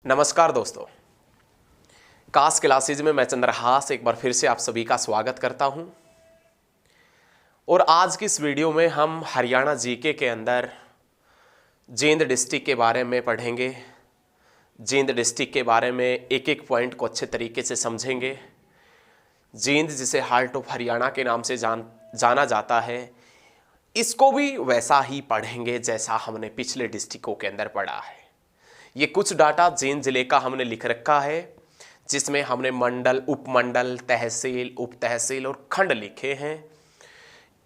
नमस्कार दोस्तों, कास क्लासेज में मैं चंद्रहास एक बार फिर से आप सभी का स्वागत करता हूं। और आज की इस वीडियो में हम हरियाणा जीके के अंदर जींद डिस्ट्रिक्ट के बारे में पढ़ेंगे। जींद डिस्ट्रिक्ट के बारे में एक एक पॉइंट को अच्छे तरीके से समझेंगे। जींद जिसे हार्ट ऑफ हरियाणा के नाम से जाना जाता है, इसको भी वैसा ही पढ़ेंगे जैसा हमने पिछले डिस्ट्रिक्टों के अंदर पढ़ा है। ये कुछ डाटा जींद जिले का हमने लिख रखा है, जिसमें हमने मंडल, उपमंडल, तहसील, उप तहसील और खंड लिखे हैं।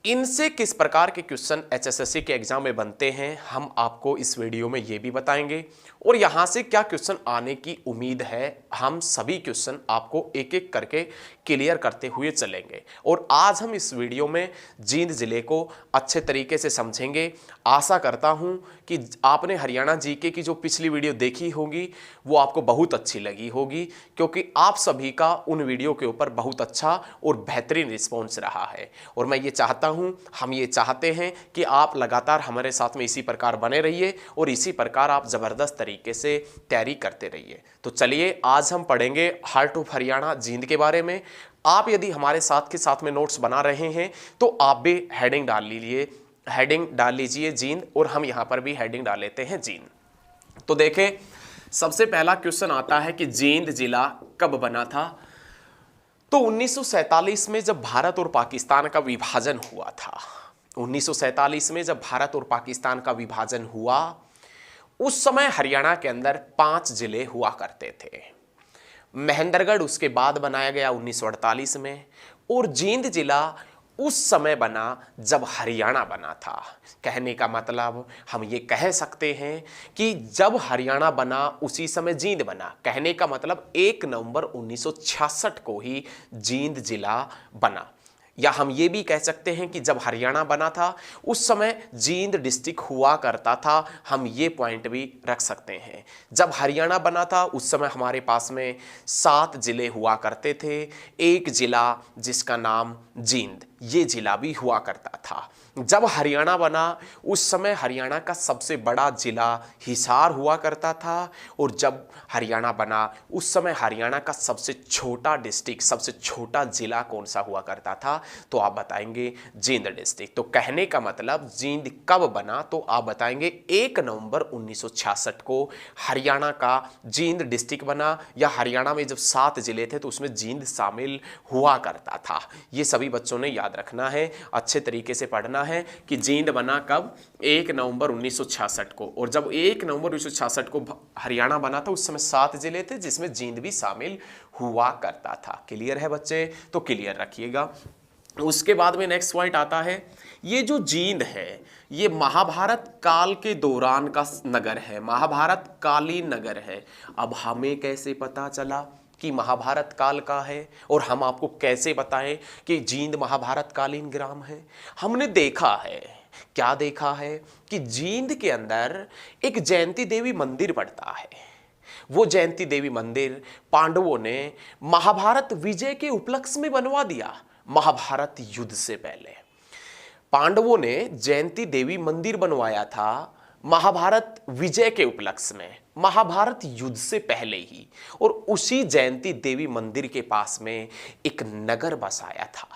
इनसे किस प्रकार के क्वेश्चन एचएसएससी के एग्जाम में बनते हैं हम आपको इस वीडियो में ये भी बताएंगे, और यहाँ से क्या क्वेश्चन आने की उम्मीद है हम सभी क्वेश्चन आपको एक एक करके क्लियर करते हुए चलेंगे। और आज हम इस वीडियो में जींद जिले को अच्छे तरीके से समझेंगे। आशा करता हूँ कि आपने हरियाणा जीके की जो पिछली वीडियो देखी होगी वो आपको बहुत अच्छी लगी होगी, क्योंकि आप सभी का उन वीडियो के ऊपर बहुत अच्छा और बेहतरीन रिस्पॉन्स रहा है। और मैं ये चाहता हूं, हम ये चाहते हैं कि आप लगातार हमारे साथ में इसी प्रकार बने रहिए और इसी प्रकार आप जबरदस्त तरीके से तैयारी करते रहिए। तो चलिए आज हम पढ़ेंगे हार्ट ऑफ हरियाणा जींद के बारे में। आप यदि हमारे साथ के साथ में नोट्स बना रहे हैं तो आप भी हेडिंग डाल लीजिए जींद, और हम यहां पर भी हेडिंग डाल लेते हैं जींद। तो देखें, सबसे पहला क्वेश्चन आता है कि जींद जिला कब बना था। तो 1947 में जब भारत और पाकिस्तान का विभाजन हुआ था, 1947 में जब भारत और पाकिस्तान का विभाजन हुआ, उस समय हरियाणा के अंदर 5 जिले हुआ करते थे। महेंद्रगढ़ उसके बाद बनाया गया 1948 में, और जींद जिला उस समय बना जब हरियाणा बना था। कहने का मतलब हम ये कह सकते हैं कि जब हरियाणा बना उसी समय जींद बना। कहने का मतलब 1 नवंबर 1966 को ही जींद जिला बना। या हम ये भी कह सकते हैं कि जब हरियाणा बना था उस समय जींद डिस्ट्रिक्ट हुआ करता था। हम ये पॉइंट भी रख सकते हैं। जब हरियाणा बना था उस समय हमारे पास में 7 जिले हुआ करते थे। एक जिला जिसका नाम जींद, ये जिला भी हुआ करता था। जब हरियाणा बना उस समय हरियाणा का सबसे बड़ा जिला हिसार हुआ करता था, और जब हरियाणा बना उस समय हरियाणा का सबसे छोटा डिस्ट्रिक्ट, सबसे छोटा जिला कौन सा हुआ करता था, तो आप बताएंगे जींद डिस्ट्रिक्ट। तो कहने का मतलब जींद कब बना, तो आप बताएंगे 1 नवंबर 1966 को हरियाणा का जींद डिस्ट्रिक्ट बना। या हरियाणा में जब 7 जिले थे तो उसमें जींद शामिल हुआ करता था। ये सभी बच्चों ने याद रखना है, अच्छे तरीके से पढ़ना है कि जींद बना कब, 1 नवंबर 1966 को। और जब 1 नवंबर 1966 को हरियाणा बना था उस समय 7 जिले थे जिसमें जींद भी शामिल हुआ करता था। क्लियर है बच्चे? तो क्लियर रखिएगा। उसके बाद में नेक्स्ट पॉइंट आता है, ये जो जींद है ये महाभारत काल के दौरान का नगर है, महाभारत कालीन नगर है। अब हमें कैसे पता चला कि महाभारत काल का है, और हम आपको कैसे बताएं कि जींद महाभारत कालीन ग्राम है? हमने देखा है, क्या देखा है कि जींद के अंदर एक जयंती देवी मंदिर पड़ता है। वो जयंती देवी मंदिर पांडवों ने महाभारत विजय के उपलक्ष्य में बनवा दिया। महाभारत युद्ध से पहले पांडवों ने जयंती देवी मंदिर बनवाया था महाभारत विजय के उपलक्ष्य में, महाभारत युद्ध से पहले ही। और उसी जयंती देवी मंदिर के पास में एक नगर बसाया था,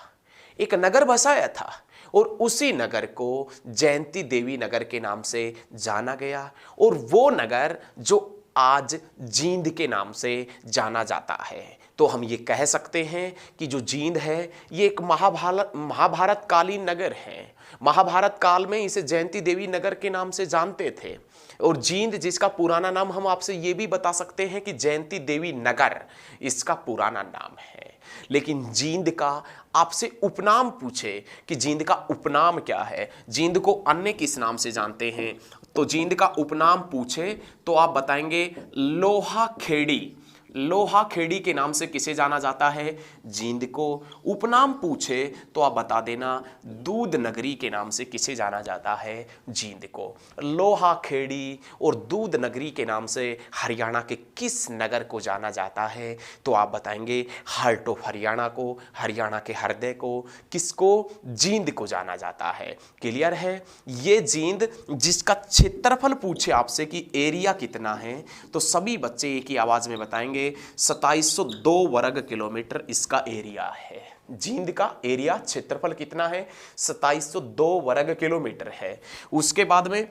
एक नगर बसाया था, और उसी नगर को जयंती देवी नगर के नाम से जाना गया। और वो नगर जो आज जींद के नाम से जाना जाता है। तो हम ये कह सकते हैं कि जो जींद है ये एक महाभारत कालीन नगर है। महाभारत काल में इसे जयंती देवी नगर के नाम से जानते थे। और जींद जिसका पुराना नाम हम आपसे ये भी बता सकते हैं कि जयंती देवी नगर इसका पुराना नाम है। लेकिन जींद का आपसे उपनाम पूछे कि जींद का उपनाम क्या है, जींद को अन्य किस नाम से जानते हैं, तो जींद का उपनाम पूछे तो आप बताएंगे लोहा खेड़ी। लोहा खेड़ी के नाम से किसे जाना जाता है? जींद को। उपनाम पूछे तो आप बता देना, दूध नगरी के नाम से किसे जाना जाता है? जींद को। लोहा खेड़ी और दूध नगरी के नाम से हरियाणा के किस नगर को जाना जाता है? तो आप बताएंगे हार्ट ऑफ हरियाणा को, हरियाणा के हृदय को। किसको? जींद को जाना जाता है। क्लियर है? ये जींद जिसका क्षेत्रफल पूछे आपसे कि एरिया कितना है, तो सभी बच्चे एक ही आवाज में बताएंगे 2702 वर्ग किलोमीटर इसका एरिया है। जींद का एरिया क्षेत्रफल कितना है? 2702 वर्ग किलोमीटर है। उसके बाद में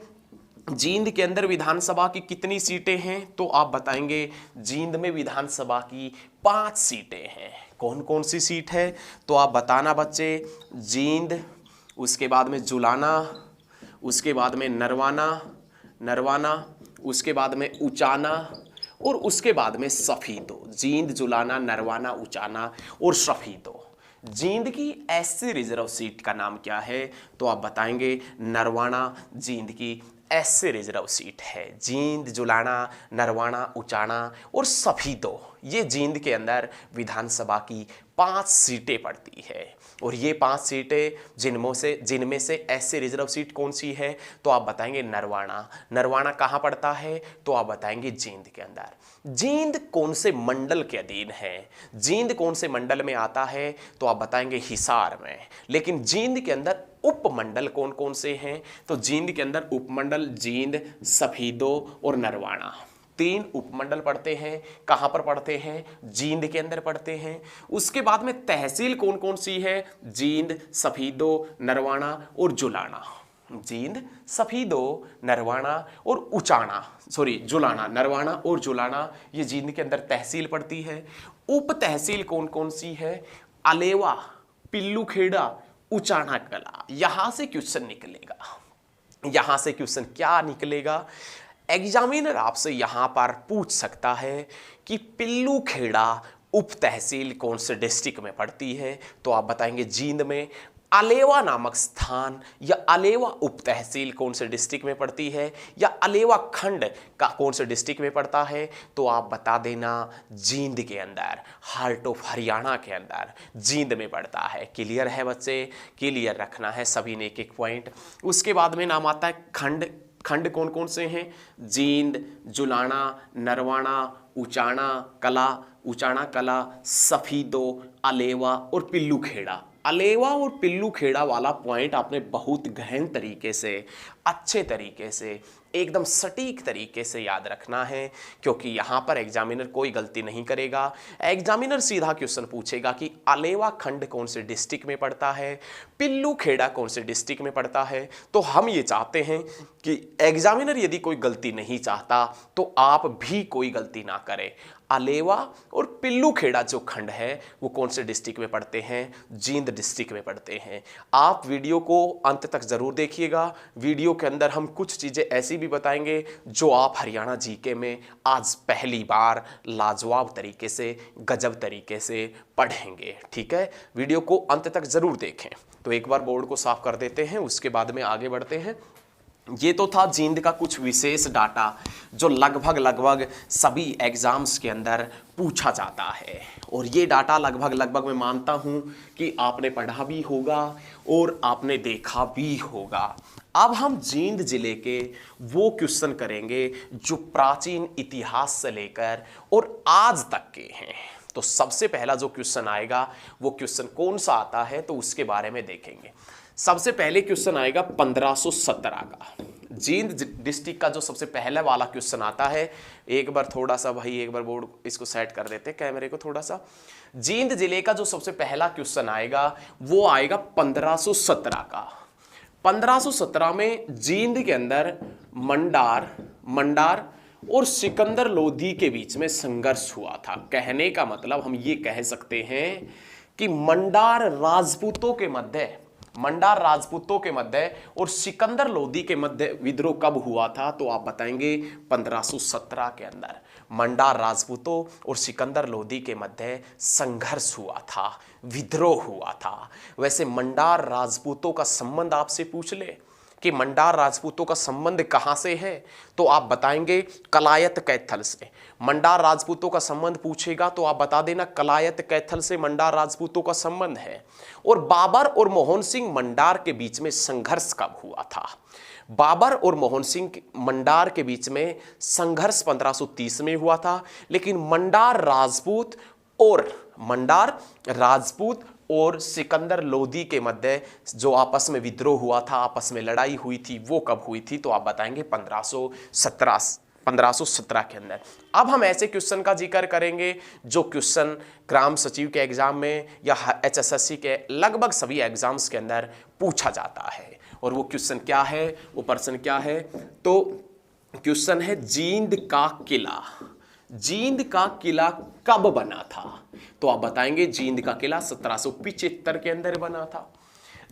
जींद के अंदर विधानसभा की कितनी सीटें हैं? तो आप बताएंगे जींद में विधानसभा की 5 सीटें हैं। कौन कौन सी सीट है? तो आप बताना बच्चे, जींद, उसके बाद में जुलाना, उसके बाद में नरवाना, उसके बाद में उचाना और उसके बाद में सफीदो। जींद, जुलाना, नरवाना, उचाना और सफीदो। जींद की एससी रिजर्व सीट का नाम क्या है? तो आप बताएंगे नरवाना जींद की एससी रिजर्व सीट है। जींद, जुलाना, नरवाना, उचाना और सफीदो, ये जींद के अंदर विधानसभा की 5 सीटें पड़ती है। और ये 5 सीटें जिनमें से एससी रिजर्व सीट कौन सी है? तो आप बताएंगे नरवाना। नरवाना कहाँ पड़ता है? तो आप बताएंगे जींद के अंदर। जींद कौन से मंडल के अधीन है? जींद कौन से मंडल में आता है? तो आप बताएंगे हिसार में। लेकिन जींद के अंदर उपमंडल कौन कौन से हैं? तो जींद के अंदर उपमंडल जींद, सफीदो और नरवाना, 3 उपमंडल पड़ते हैं। कहां पर पड़ते हैं? जींद के अंदर पड़ते हैं। उसके बाद में तहसील कौन कौन सी है? जींद, सफीदो, नरवाना और जुलाना। जींद, सफीदो, नरवाना और जुलाना, नरवाना और जुलाना, ये जींद के अंदर तहसील पड़ती है। उप तहसील कौन कौन सी है? अलेवा, पिल्लू खेड़ा, उचाना कला। यहां से क्वेश्चन निकलेगा। यहां से क्वेश्चन क्या निकलेगा? एग्जामिनर आपसे यहां पर पूछ सकता है कि पिल्लू खेड़ा उप तहसील कौन से डिस्ट्रिक्ट में पड़ती है? तो आप बताएंगे जींद में। अलेवा नामक स्थान या अलेवा उप तहसील कौन से डिस्ट्रिक्ट में पड़ती है, या अलेवा खंड का कौन से डिस्ट्रिक्ट में पड़ता है? तो आप बता देना जींद के अंदर, हार्ट ऑफ हरियाणा के अंदर जींद में पड़ता है। क्लियर है बच्चे? क्लियर रखना है सभी ने एक एक पॉइंट। उसके बाद में नाम आता है खंड। खंड कौन कौन से हैं? जींद, जुलाना, नरवाना, उचाना कला, सफीदो, अलेवा और पिल्लू खेड़ा। अलेवा और पिल्लू खेड़ा वाला पॉइंट आपने बहुत गहन तरीके से, अच्छे तरीके से, एकदम सटीक तरीके से याद रखना है, क्योंकि यहां पर एग्जामिनर कोई गलती नहीं करेगा। एग्जामिनर सीधा क्वेश्चन पूछेगा कि अलेवा खंड कौन से डिस्ट्रिक्ट में पड़ता है, पिल्लू खेड़ा कौन से डिस्ट्रिक्ट में पड़ता है। तो हम ये चाहते हैं कि एग्जामिनर यदि कोई गलती नहीं चाहता तो आप भी कोई गलती ना करें। अलेवा और पिल्लू खेड़ा जो खंड है वो कौन से डिस्ट्रिक्ट में पड़ते हैं? जींद डिस्ट्रिक्ट में पड़ते हैं। आप वीडियो को अंत तक जरूर देखिएगा। वीडियो के अंदर हम कुछ चीजें ऐसी भी बताएंगे जो आप हरियाणा जीके में आज पहली बार लाजवाब तरीके से, गजब तरीके से पढ़ेंगे। ठीक है, वीडियो को अंत तक जरूर देखें। तो एक बार बोर्ड को साफ कर देते हैं, उसके बाद में आगे बढ़ते हैं। ये तो था जींद का कुछ विशेष डाटा जो लगभग सभी एग्जाम्स के अंदर पूछा जाता है, और ये डाटा लगभग मैं मानता हूं कि आपने पढ़ा भी होगा और आपने देखा भी होगा। अब हम जींद जिले के वो क्वेश्चन करेंगे जो प्राचीन इतिहास से लेकर और आज तक के हैं। तो सबसे पहला जो क्वेश्चन आएगा वो क्वेश्चन कौन सा आता है, तो उसके बारे में देखेंगे। सबसे पहले क्वेश्चन आएगा 1517 का। जींद डिस्ट्रिक्ट का जो सबसे पहले वाला क्वेश्चन आता है, एक बार थोड़ा सा भाई, एक बार बोर्ड इसको सेट कर देते हैं कैमरे को थोड़ा सा। जींद जिले का जो सबसे पहला क्वेश्चन आएगा वो आएगा 1517 का। 1517 में जींद के अंदर मंडार और सिकंदर लोधी के बीच में संघर्ष हुआ था। कहने का मतलब हम ये कह सकते हैं कि मंडार राजपूतों के मध्य और सिकंदर लोधी के मध्य विद्रोह कब हुआ था? तो आप बताएंगे 1517 के अंदर मंडार राजपूतों और सिकंदर लोधी के मध्य संघर्ष हुआ था, विद्रोह हुआ था। वैसे मंडार राजपूतों का संबंध आपसे पूछ ले कि मंडार राजपूतों का संबंध कहां से है, तो आप बताएंगे कलायत कैथल से। मंडार राजपूतों का संबंध पूछेगा तो आप बता देना कलायत कैथल से मंडार राजपूतों का संबंध है। और बाबर और मोहन सिंह मंडार के बीच में संघर्ष कब हुआ था? बाबर और मोहन सिंह मंडार के बीच में संघर्ष 1530 में हुआ था, लेकिन मंडार राजपूत और सिकंदर लोदी के मध्य जो आपस में विद्रोह हुआ था, आपस में लड़ाई हुई थी, वो कब हुई थी? तो आप बताएंगे 1517 के अंदर। अब हम ऐसे क्वेश्चन का जिक्र करेंगे जो क्वेश्चन ग्राम सचिव के एग्जाम में या HSSC के लगभग सभी एग्जाम्स के अंदर पूछा जाता है। और वो क्वेश्चन क्या है, वो प्रश्न क्या है? तो क्वेश्चन है जींद का किला। जींद का किला कब बना था? तो आप बताएंगे जींद का किला 1775 के अंदर बना था।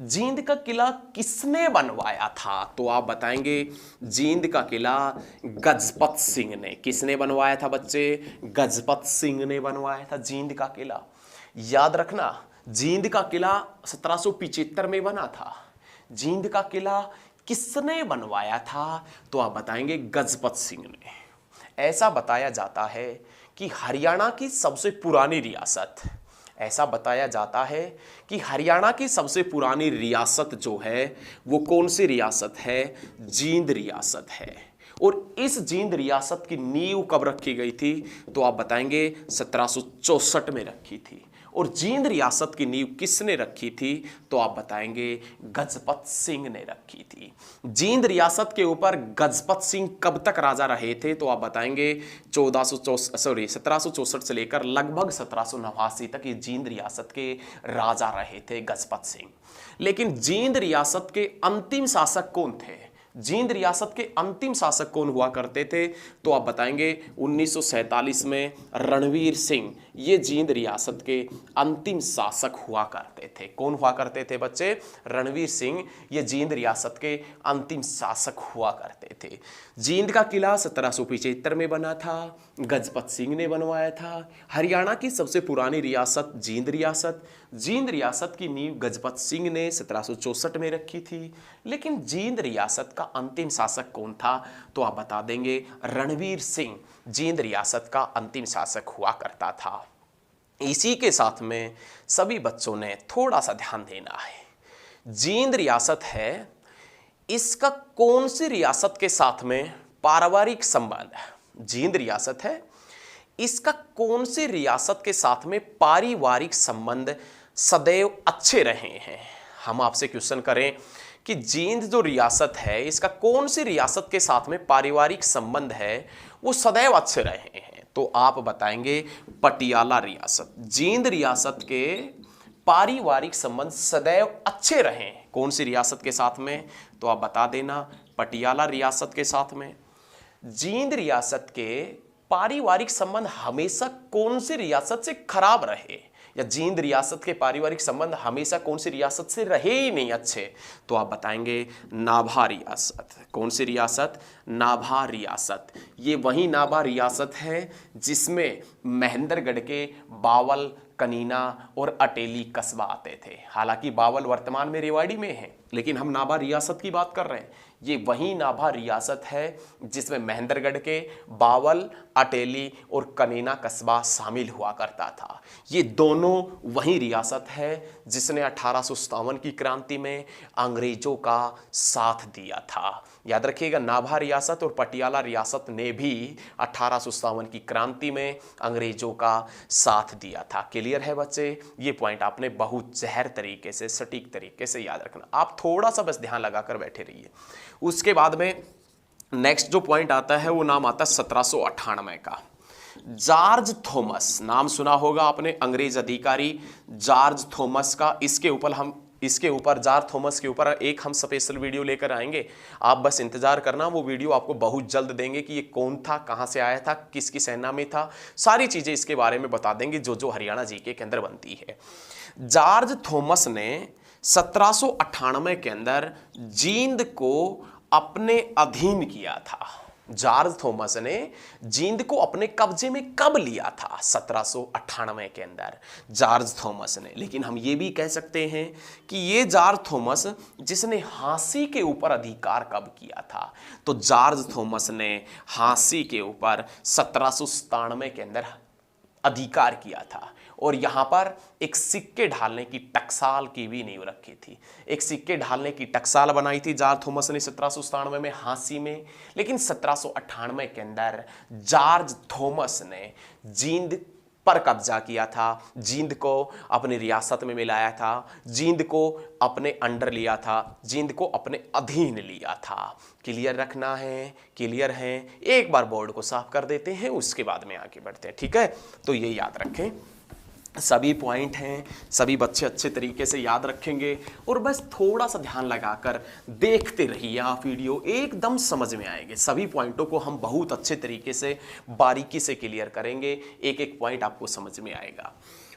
जींद का किला किसने बनवाया था? तो आप बताएंगे जींद का किला गजपत सिंह ने। किसने बनवाया था बच्चे? गजपत सिंह ने बनवाया था जींद का किला। याद रखना, जींद का किला 1775 में बना था। जींद का किला किसने बनवाया था? तो आप बताएंगे गजपत सिंह ने। ऐसा बताया जाता है कि हरियाणा की सबसे पुरानी रियासत, ऐसा बताया जाता है कि हरियाणा की सबसे पुरानी रियासत जो है वो कौन सी रियासत है? जींद रियासत है। और इस जींद रियासत की नींव कब रखी गई थी? तो आप बताएंगे 1764 में रखी थी। और जींद रियासत की नींव किसने रखी थी? तो आप बताएंगे गजपत सिंह ने रखी थी। जींद रियासत के ऊपर गजपत सिंह कब तक राजा रहे थे? तो आप बताएंगे 1764 से लेकर लगभग 1789 तक ये जींद रियासत के राजा रहे थे गजपत सिंह। लेकिन जींद रियासत के अंतिम शासक कौन थे? जींद रियासत के अंतिम शासक कौन हुआ करते थे? तो आप बताएंगे 1947 में रणवीर सिंह ये जींद रियासत के अंतिम शासक हुआ करते थे। कौन हुआ करते थे बच्चे? रणवीर सिंह ये जींद रियासत के अंतिम शासक हुआ करते थे। जींद का किला 1775 में बना था, गजपत सिंह ने बनवाया था। हरियाणा की सबसे पुरानी रियासत जींद रियासत। जींद रियासत की नींव गजपत सिंह ने 1764 में रखी थी। लेकिन जींद रियासत का अंतिम शासक कौन था? तो आप बता देंगे रणवीर सिंह जींद रियासत का अंतिम शासक हुआ करता था। इसी के साथ में सभी बच्चों ने थोड़ा सा ध्यान देना है। जींद रियासत है, इसका कौन सी रियासत के साथ में पारिवारिक संबंध है? जींद रियासत है, इसका कौन सी रियासत के साथ में पारिवारिक संबंध सदैव अच्छे रहे हैं? हम आपसे क्वेश्चन करें कि जींद जो रियासत है इसका कौन सी रियासत के साथ में पारिवारिक संबंध है वो सदैव अच्छे रहे हैं? तो आप बताएंगे पटियाला रियासत। जींद रियासत के पारिवारिक संबंध सदैव अच्छे रहे हैं कौन सी रियासत के साथ में? तो आप बता देना पटियाला रियासत के साथ में। जींद रियासत के पारिवारिक संबंध हमेशा कौन सी रियासत से खराब रहे, या जींद रियासत के पारिवारिक संबंध हमेशा कौन सी रियासत से रहे ही नहीं अच्छे? तो आप बताएंगे नाभा रियासत। कौन सी रियासत? नाभा रियासत। ये वही नाभा रियासत है जिसमें महेंद्रगढ़ के बावल, कनीना और अटेली कस्बा आते थे। हालांकि बावल वर्तमान में रेवाड़ी में है, लेकिन हम नाभा रियासत की बात कर रहे हैं। ये वही नाभा रियासत है जिसमें महेंद्रगढ़ के बावल, अटेली और कनीना कस्बा शामिल हुआ करता था। ये दोनों वही रियासत है जिसने 1857 की क्रांति में अंग्रेजों का साथ दिया था। याद रखिएगा, नाभा रियासत और पटियाला रियासत ने भी 1857 की क्रांति में अंग्रेजों का साथ दिया था। क्लियर है बच्चे? ये पॉइंट आपने बहुत जहर तरीके से, सटीक तरीके से याद रखना। आप थोड़ा सा बस ध्यान लगाकर बैठे रहिए। उसके बाद में नेक्स्ट जो पॉइंट आता है वो नाम आता है 1798 का। जॉर्ज थॉमस, नाम सुना होगा आपने, अंग्रेज अधिकारी जॉर्ज थॉमस का। इसके ऊपर जॉर्ज थॉमस के ऊपर एक हम स्पेशल वीडियो लेकर आएंगे। आप बस इंतजार करना, वो वीडियो आपको बहुत जल्द देंगे कि ये कौन था, कहाँ से आया था, किसकी सेना में था, सारी चीजें इसके बारे में बता देंगे जो हरियाणा जीके के अंदर बनती है। जॉर्ज थॉमस ने 1798 के अंदर जींद को अपने अधीन किया था। जॉर्ज थॉमस ने जींद को अपने कब्जे में कब लिया था? 1798 के अंदर जॉर्ज थॉमस ने। लेकिन हम ये भी कह सकते हैं कि ये जॉर्ज थॉमस जिसने झांसी के ऊपर अधिकार कब किया था? तो जॉर्ज थॉमस ने झांसी के ऊपर 1797 के अंदर अधिकार किया था। और यहां पर एक सिक्के ढालने की टकसाल की भी नींव रखी थी। एक सिक्के ढालने की टकसाल बनाई थी जॉर्ज थॉमस ने 1797 में झांसी में। लेकिन 1798 के अंदर जॉर्ज थॉमस ने जींद पर कब्जा किया था, जींद को अपनी रियासत में मिलाया था, जींद को अपने अंडर लिया था, जींद को अपने अधीन लिया था। क्लियर रखना है, क्लियर है। एक बार बोर्ड को साफ कर देते हैं, उसके बाद में आगे बढ़ते हैं, ठीक है। तो ये याद रखें, सभी पॉइंट हैं, सभी बच्चे अच्छे तरीके से याद रखेंगे और बस थोड़ा सा ध्यान लगाकर देखते रहिए, आप वीडियो एकदम समझ में आएंगे। सभी पॉइंटों को हम बहुत अच्छे तरीके से बारीकी से क्लियर करेंगे, एक एक पॉइंट आपको समझ में आएगा।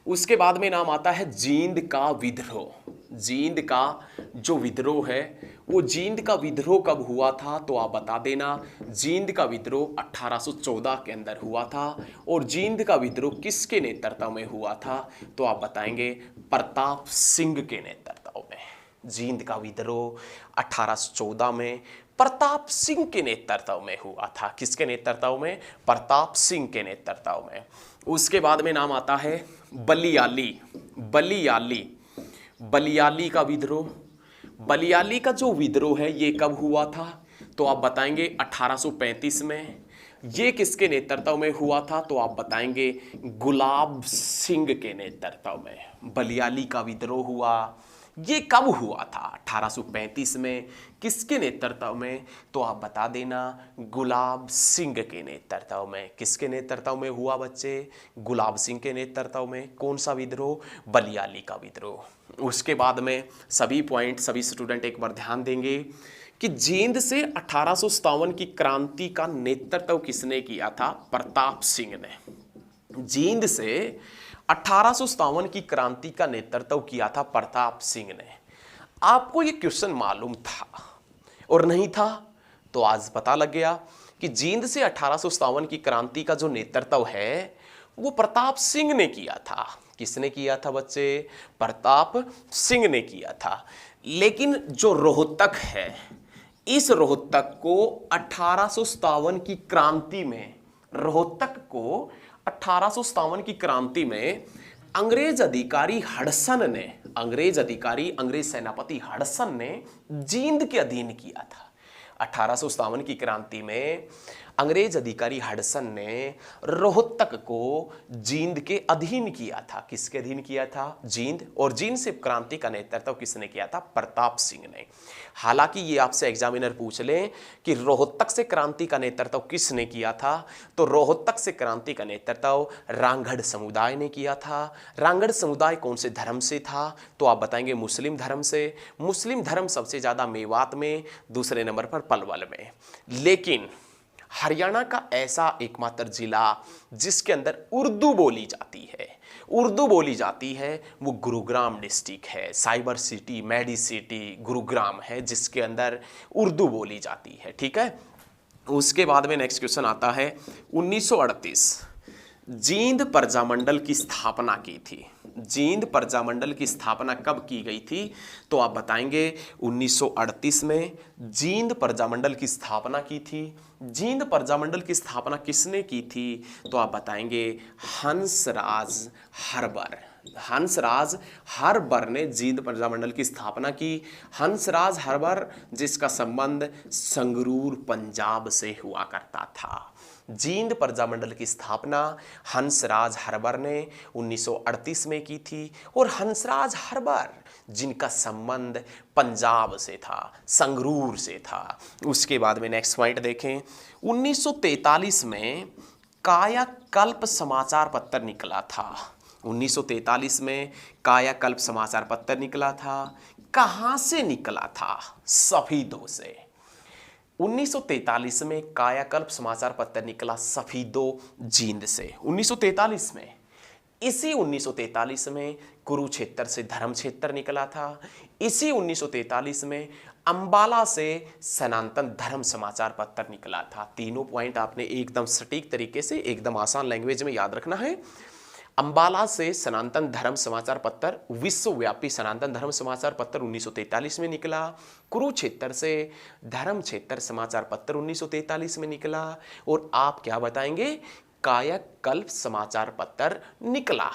उसके बाद में नाम आता है जींद का विद्रोह। जींद का जो विद्रोह है, वो जींद का विद्रोह कब हुआ था? तो आप बता देना। जींद का विद्रोह 1814 के अंदर हुआ था। और जींद का विद्रोह किसके नेतृत्व में हुआ था? तो आप बताएंगे प्रताप सिंह के नेतृत्व में। जींद का विद्रोह 1814 में प्रताप सिंह के नेतृत्व में हुआ था। किसके नेतृत्व में? प्रताप सिंह के नेतृत्व में। उसके बाद में नाम आता है बलियाली। बलियाली, बलियाली का विद्रोह। बलियाली का जो विद्रोह है ये कब हुआ था? तो आप बताएंगे 1835 में। ये किसके नेतृत्व में हुआ था? तो आप बताएंगे गुलाब सिंह के नेतृत्व में बलियाली का विद्रोह हुआ। ये कब हुआ था? 1835 में। किसके नेतृत्व में? तो आप बता देना गुलाब सिंह के नेतृत्व में। किसके नेतृत्व में हुआ बच्चे? गुलाब सिंह के नेतृत्व में। कौन सा विद्रोह? बलियाली का विद्रोह। उसके बाद में सभी पॉइंट सभी स्टूडेंट एक बार ध्यान देंगे कि जींद से 1857 की क्रांति का नेतृत्व किसने किया था? प्रताप सिंह ने। जींद से 1857 की क्रांति का नेतृत्व किया था प्रताप सिंह ने। आपको ये क्वेश्चन मालूम था और नहीं था? तो आज पता लग गया कि जींद से 1857 की क्रांति का जो नेतृत्व है वो प्रताप सिंह ने किया था। किसने किया था बच्चे? प्रताप सिंह ने किया था। लेकिन जो रोहतक है, इस रोहतक को 1857 की क्रांति में, रोहतक को 1857 की क्रांति में अंग्रेज अधिकारी हडसन ने, अंग्रेज अधिकारी, अंग्रेज सेनापति हडसन ने जींद के अधीन किया था। 1857 की क्रांति में अंग्रेज अधिकारी हडसन ने रोहतक को जींद के अधीन किया था। किसके अधीन किया था? जींद। और जींद से क्रांति का नेतृत्व किसने किया था? प्रताप सिंह ने। हालांकि ये आपसे एग्जामिनर पूछ लें कि रोहतक से क्रांति का नेतृत्व किसने किया था, तो रोहतक से क्रांति का नेतृत्व रांगड़ समुदाय ने किया था। रांगड़ समुदाय कौन से धर्म से था? तो आप बताएंगे मुस्लिम धर्म से। मुस्लिम धर्म सबसे ज्यादा मेवात में, दूसरे नंबर पर पलवल में। लेकिन हरियाणा का ऐसा एकमात्र जिला जिसके अंदर उर्दू बोली जाती है, उर्दू बोली जाती है, वो गुरुग्राम डिस्ट्रिक्ट है। Cyber city, medi city Gurugram है जिसके अंदर उर्दू बोली जाती है, ठीक है। उसके बाद में नेक्स्ट क्वेश्चन आता है 1938 जींद प्रजामंडल की स्थापना की थी। जींद प्रजामंडल की स्थापना कब की गई थी? तो आप बताएंगे 1938 में जींद प्रजामंडल की स्थापना की थी। जींद प्रजामंडल की स्थापना किसने की थी? तो आप बताएंगे हंसराज हर्बर। हंसराज हर्बर ने जींद प्रजामंडल की स्थापना की। हंसराज हर्बर जिसका संबंध संगरूर पंजाब से हुआ करता था। जींद प्रजामंडल की स्थापना हंसराज हर्बर ने 1938 में की थी। और हंसराज हर्बर जिनका संबंध पंजाब से था, संगरूर से था। उसके बाद में नेक्स्ट पॉइंट देखें, 1943 में कायाकल्प समाचार पत्र निकला था। 1943 में कायाकल्प समाचार पत्र निकला था। कहां से निकला था? सफीदों से। 1943 में कायाकल्प समाचार पत्र निकला सफीदो जींद से। 1943 में, इसी 1943 में कुरुक्षेत्र से धर्मक्षेत्र निकला था। इसी 1943 में अंबाला से सनातन धर्म समाचार पत्र निकला था। तीनों पॉइंट आपने एकदम सटीक तरीके से एकदम आसान लैंग्वेज में याद रखना है। अंबाला से सनातन धर्म समाचार पत्र विश्वव्यापी सनातन धर्म समाचार पत्र 1943 में निकला। कुरुक्षेत्र से धर्म क्षेत्र समाचार पत्र 1943 में निकला। और आप क्या बताएंगे? कायाकल्प समाचार पत्र निकला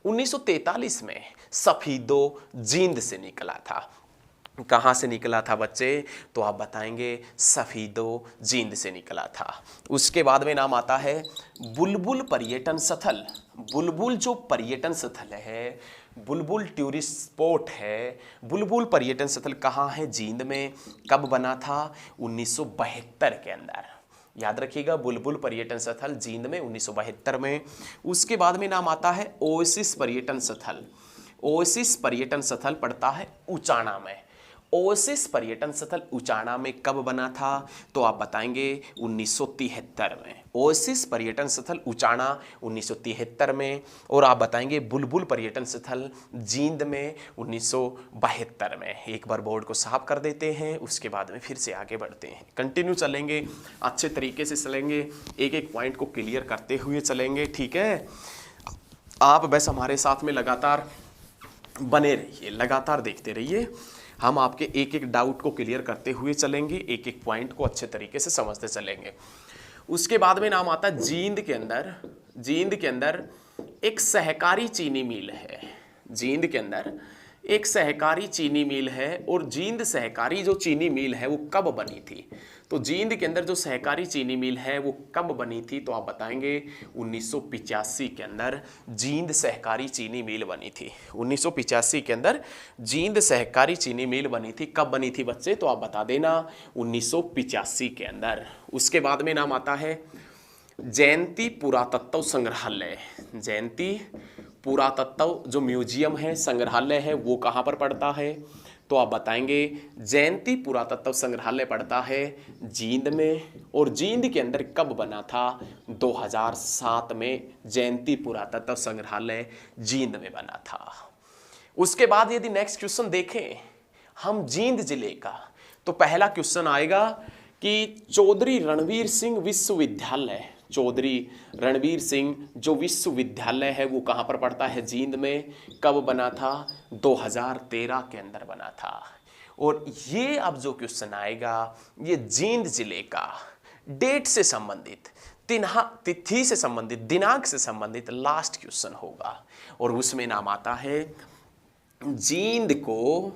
1943 में, सफीदो जींद से निकला था। कहाँ से निकला था बच्चे? तो आप बताएंगे सफीदो जींद से निकला था। उसके बाद में नाम आता है बुलबुल पर्यटन स्थल। बुलबुल जो पर्यटन स्थल है, बुलबुल टूरिस्ट स्पॉट है, बुलबुल पर्यटन स्थल कहाँ है? जींद में। कब बना था? 1972 के अंदर। याद रखिएगा, बुलबुल पर्यटन स्थल जींद में 1972 में। उसके बाद में नाम आता है ओएसिस पर्यटन स्थल। ओएसिस पर्यटन स्थल पड़ता है उचाना में। ओएसिस पर्यटन स्थल उचाना में कब बना था? तो आप बताएंगे 1973 में। ओएसिस पर्यटन स्थल उचाना 1973 में। और आप बताएंगे बुलबुल पर्यटन स्थल जींद में 1972 में। एक बार बोर्ड को साफ कर देते हैं, उसके बाद में फिर से आगे बढ़ते हैं। कंटिन्यू चलेंगे, अच्छे तरीके से चलेंगे, एक एक पॉइंट को क्लियर करते हुए चलेंगे, ठीक है? आप बस हमारे साथ में लगातार बने रहिए, लगातार देखते रहिए। हम आपके एक एक डाउट को क्लियर करते हुए चलेंगे, एक एक पॉइंट को अच्छे तरीके से समझते चलेंगे। उसके बाद में नाम आता है जींद के अंदर एक सहकारी चीनी मिल है। जींद के अंदर एक सहकारी चीनी मिल है। और जींद सहकारी जो चीनी मिल है वो कब बनी थी? तो जींद के अंदर जो सहकारी चीनी मिल है वो कब बनी थी? तो आप बताएंगे 1985 के अंदर जींद सहकारी चीनी मिल बनी थी। 1985 के अंदर जींद सहकारी चीनी मिल बनी थी। कब बनी थी बच्चे? तो आप बता देना 1985 के अंदर। उसके बाद में नाम आता है जयंती पुरातत्व संग्रहालय। जयंती पुरातत्व जो म्यूजियम है, संग्रहालय है, वो कहाँ पर पड़ता है? तो आप बताएंगे जयंती पुरातत्व संग्रहालय पड़ता है जींद में। और जींद के अंदर कब बना था? 2007 में जयंती पुरातत्व संग्रहालय जींद में बना था। उसके बाद यदि नेक्स्ट क्वेश्चन देखें हम जींद जिले का, तो पहला क्वेश्चन आएगा कि चौधरी रणवीर सिंह विश्वविद्यालय, चौधरी रणवीर सिंह जो विश्वविद्यालय है वो कहाँ पर पड़ता है? जींद में। कब बना था? 2013 के अंदर बना था। और ये अब जो क्वेश्चन आएगा ये जींद जिले का डेट से संबंधित, तिथि से संबंधित, दिनांक से संबंधित लास्ट क्वेश्चन होगा। और उसमें नाम आता है जींद को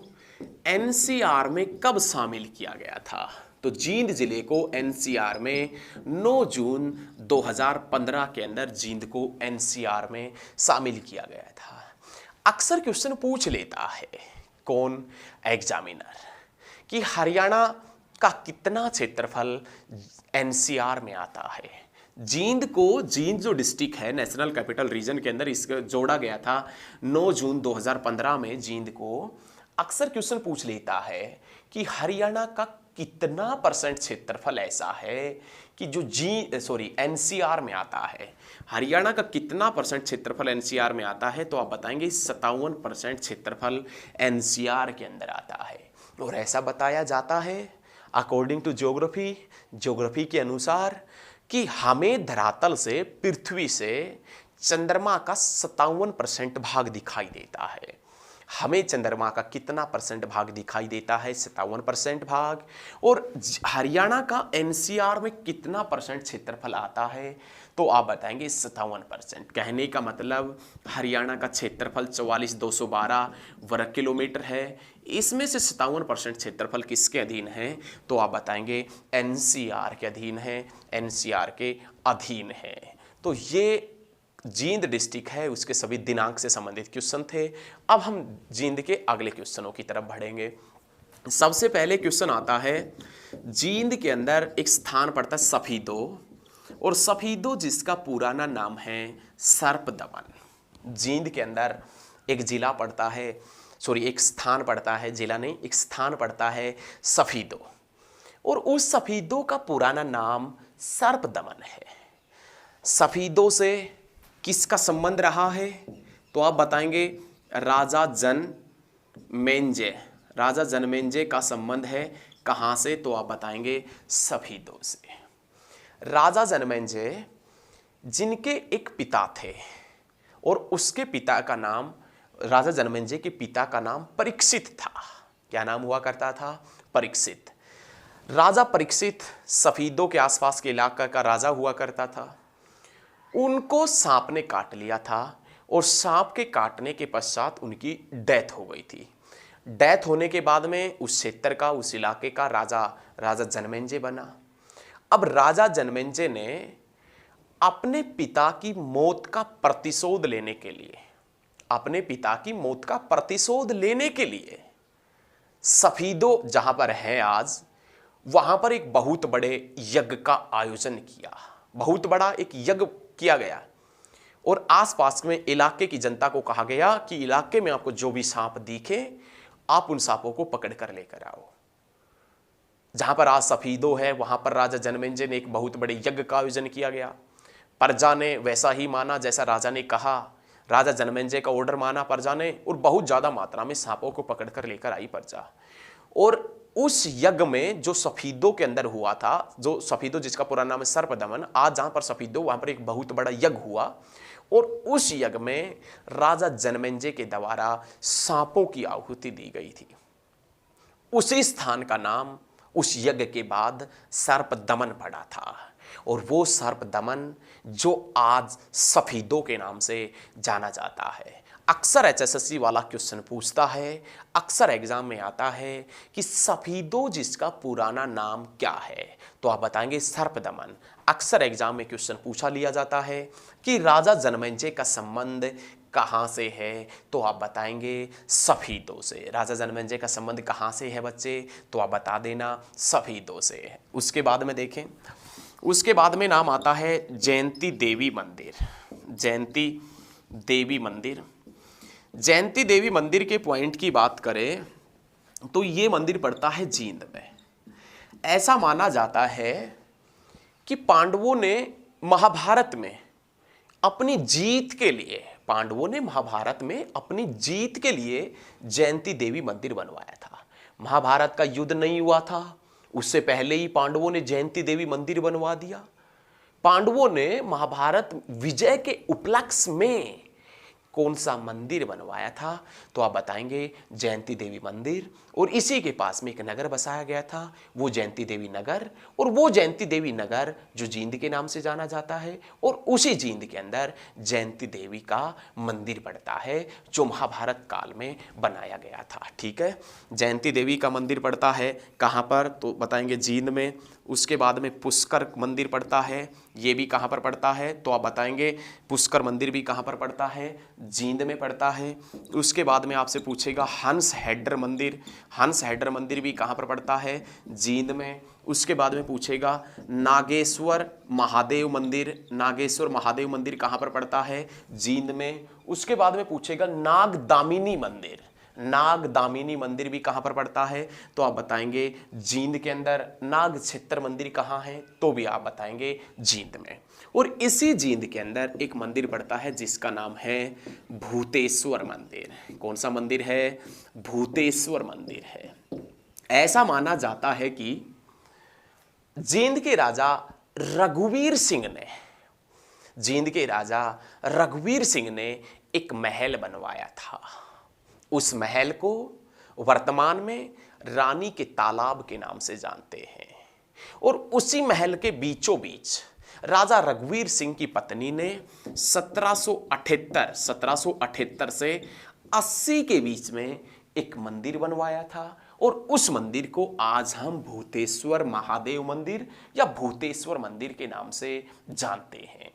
एनसीआर में कब शामिल किया गया था? तो जींद जिले को एनसीआर में 9 जून 2015 के अंदर जींद को एनसीआर में शामिल किया गया था। अक्सर क्वेश्चन पूछ लेता है कौन? एग्जामिनर, कि हरियाणा का कितना क्षेत्रफल एनसीआर में आता है? जींद को, जींद जो डिस्ट्रिक्ट है नेशनल कैपिटल रीजन के अंदर इसको जोड़ा गया था 9 जून 2015 में जींद को। अक्सर क्वेश्चन पूछ लेता है कि हरियाणा का कितना परसेंट क्षेत्रफल ऐसा है कि जो एनसीआर में आता है? हरियाणा का कितना परसेंट क्षेत्रफल एनसीआर में आता है? तो आप बताएंगे 57% क्षेत्रफल एनसीआर के अंदर आता है। और ऐसा बताया जाता है अकॉर्डिंग टू ज्योग्राफी के अनुसार कि हमें धरातल से, पृथ्वी से चंद्रमा का 57% भाग दिखाई देता है। हमें चंद्रमा का कितना परसेंट भाग दिखाई देता है? 57% भाग। और हरियाणा का एनसीआर में कितना परसेंट क्षेत्रफल आता है? तो आप बताएंगे 57%। कहने का मतलब हरियाणा का क्षेत्रफल 44,212 वर्ग किलोमीटर है। इसमें से 57% क्षेत्रफल किसके अधीन है? तो आप बताएंगे एनसीआर के अधीन है, एनसीआर के अधीन है। तो ये जींद डिस्ट्रिक्ट है, उसके सभी दिनांक से संबंधित क्वेश्चन थे। अब हम जींद के अगले क्वेश्चनों की तरफ बढ़ेंगे। सबसे पहले क्वेश्चन आता है जींद के अंदर एक स्थान पड़ता है सफीदो, और सफीदो जिसका पुराना नाम है सर्पदमन। जींद के अंदर एक जिला पड़ता है, एक स्थान पड़ता है, जिला नहीं, एक स्थान पड़ता है सफीदो, और उस सफीदो का पुराना नाम सर्पदमन है। सफीदो से किसका संबंध रहा है? तो आप बताएंगे राजा जनमेंजय, राजा जनमेजय का संबंध है कहाँ से, तो आप बताएंगे सफीदों से। राजा जनमेजय जिनके एक पिता थे और उसके पिता का नाम, राजा जनमेजय के पिता का नाम परीक्षित था। क्या नाम हुआ करता था? परीक्षित। राजा परीक्षित सफीदों के आसपास के इलाका का राजा हुआ करता था। उनको सांप ने काट लिया था और सांप के काटने के पश्चात उनकी डेथ हो गई थी। डेथ होने के बाद में उस क्षेत्र का, उस इलाके का राजा जनमेजय बना। अब राजा जनमेजय ने अपने पिता की मौत का प्रतिशोध लेने के लिए, अपने पिता की मौत का प्रतिशोध लेने के लिए सफीदों जहां पर है आज, वहां पर एक बहुत बड़े यज्ञ का आयोजन किया। बहुत बड़ा एक यज्ञ किया गया और आसपास में इलाके की जनता को कहा गया कि इलाके में आपको जो भी सांप दिखे आप उन सांपों को पकड़ कर लेकर आओ। जहां पर आज सफीदों है वहां पर राजा जनमेजय ने एक बहुत बड़े यज्ञ का आयोजन किया गया। प्रजा ने वैसा ही माना जैसा राजा ने कहा। राजा जनमेजय का ऑर्डर माना प्रजा ने और बहुत ज्यादा मात्रा में सांपों को पकड़ कर लेकर आई प्रजा। और उस यज्ञ में जो सफीदों के अंदर हुआ था, जो सफीदों जिसका पूरा नाम है सर्पदमन, आज जहां पर सफीदों वहां पर एक बहुत बड़ा यज्ञ हुआ और उस यज्ञ में राजा जनमेजय के द्वारा सांपों की आहुति दी गई थी। उसी स्थान का नाम उस यज्ञ के बाद सर्पदमन पड़ा था और वो सर्पदमन जो आज सफीदों के नाम से जाना जाता है। अक्सर HSSC वाला क्वेश्चन पूछता है, अक्सर एग्जाम में आता है कि सफीदों जिसका पुराना नाम क्या है, तो आप बताएंगे सर्पदमन। अक्सर एग्जाम में क्वेश्चन पूछा लिया जाता है कि राजा जनमेजय का संबंध कहाँ से है, तो आप बताएंगे सफीदों से। राजा जनमेजय का संबंध कहाँ से है बच्चे, तो आप बता देना सफीदों से है। उसके बाद में देखें, उसके बाद में नाम आता है जयंती देवी मंदिर। जयंती देवी मंदिर, जयंती देवी मंदिर के पॉइंट की बात करें तो ये मंदिर पड़ता है जींद में। ऐसा माना जाता है कि पांडवों ने महाभारत में अपनी जीत के लिए, पांडवों ने महाभारत में अपनी जीत के लिए जयंती देवी मंदिर बनवाया था। महाभारत का युद्ध नहीं हुआ था, उससे पहले ही पांडवों ने जयंती देवी मंदिर बनवा दिया। पांडवों ने महाभारत विजय के उपलक्ष्य में कौन सा मंदिर बनवाया था, तो आप बताएंगे जयंती देवी मंदिर। और इसी के पास में एक नगर बसाया गया था, वो जयंती देवी नगर। और वो जयंती देवी नगर जो जींद के नाम से जाना जाता है और उसी जींद के अंदर जयंती देवी का मंदिर पड़ता है जो महाभारत काल में बनाया गया था। ठीक है, जयंती देवी का मंदिर पड़ता है कहाँ पर, तो बताएंगे जींद में। उसके बाद में पुष्कर मंदिर पड़ता है, ये भी कहाँ पर पड़ता है, तो आप बताएंगे पुष्कर मंदिर भी कहाँ पर पड़ता है, जींद में पड़ता है। उसके बाद में आपसे पूछेगा हंस हेडर मंदिर, हंस हेडर मंदिर भी कहाँ पर पड़ता है, जींद में। उसके बाद में पूछेगा नागेश्वर महादेव मंदिर, नागेश्वर महादेव मंदिर कहाँ पर पड़ता है, जींद में। उसके बाद में पूछेगा नागदामिनी मंदिर, नागदामिनी मंदिर भी कहाँ पर पड़ता है, तो आप बताएंगे जींद के अंदर। नाग क्षेत्र मंदिर कहाँ है, तो भी आप बताएंगे जींद में। और इसी जींद के अंदर एक मंदिर पड़ता है जिसका नाम है भूतेश्वर मंदिर। कौन सा मंदिर है, भूतेश्वर मंदिर है। ऐसा माना जाता है कि जींद के राजा रघुवीर सिंह ने, जींद के राजा रघुवीर सिंह ने एक महल बनवाया था। उस महल को वर्तमान में रानी के तालाब के नाम से जानते हैं। और उसी महल के बीचों बीच राजा रघुवीर सिंह की पत्नी ने 1778 से 80 के बीच में एक मंदिर बनवाया था और उस मंदिर को आज हम भूतेश्वर महादेव मंदिर या भूतेश्वर मंदिर के नाम से जानते हैं।